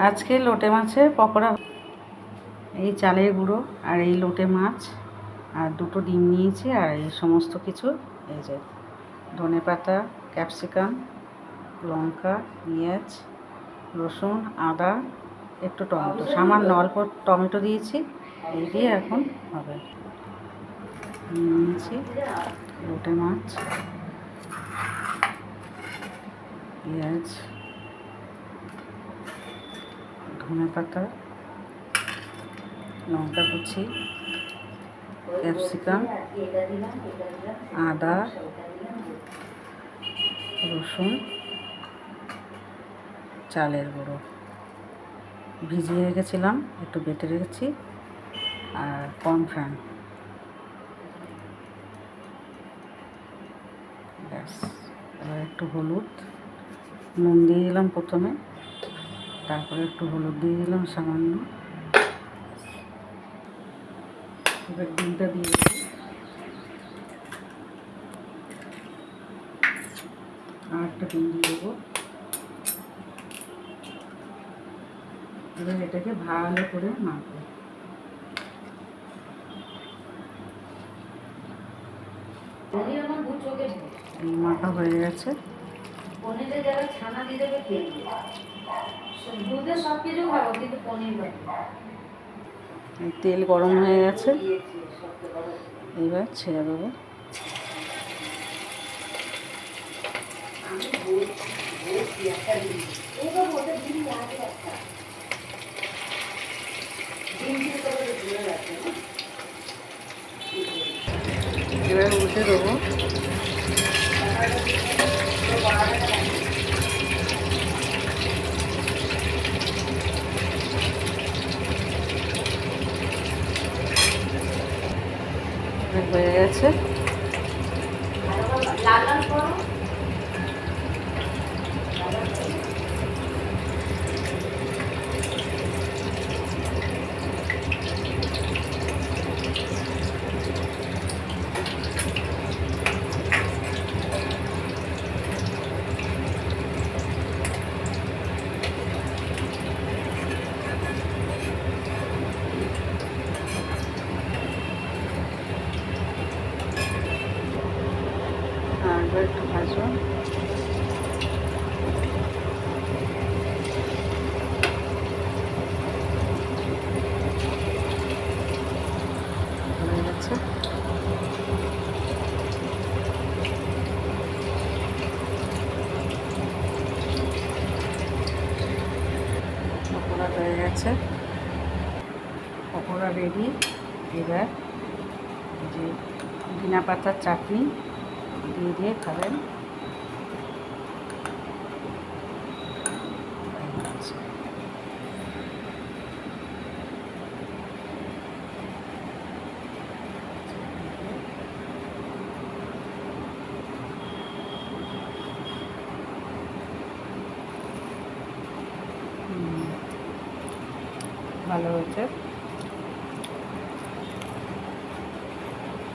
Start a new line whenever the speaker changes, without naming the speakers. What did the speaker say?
আজকে লোটে মাছের পকোড়া। এই চালের গুঁড়ো আর এই লোটে মাছ আর দুটো ডিম নিয়েছি আর এই সমস্ত কিছু, এই যে ধনেপাতা, ক্যাপসিকাম, লঙ্কা, পেঁয়াজ, রসুন, আদা, একটু টমেটো, সামান্য অল্প টমেটো দিয়েছি। এই দিয়ে এখন হবে। নিয়েছি লোটে মাছ, পেঁয়াজ, ধনেপাতা, লঙ্কা কুচি, ক্যাপসিকাম, আদা, রসুন, চালের গুঁড়ো ভিজিয়ে রেখেছিলাম, একটু বেটে রেখেছি, আর কর্নফ্লাওয়ার। ব্যাস, এবার একটু হলুদ, নুন দিয়ে দিলাম প্রথমে, তারপরে একটু হলুদ দিয়ে দিলাম সামান্য। এবার ডিমটা দিয়ে দিলাম, আর একটা ডিম দিয়ে দেবো। এবার এটাকে ভালো করে মাখবো। মাখা হয়ে গেছে। তেল গরম হয়ে গেছে, এবার ছেড়ে দেবো। এবার উল্টে দেবো। হয়ে গেছে। আর একটু ভাজবো। হয়ে গেছে। পকোড়া হয়ে গেছে, পকোড়া রেডি। এবার যে ধনিয়া পাতার চাটনি দিয়ে দিয়ে খাবেন। ভালো হয়েছে।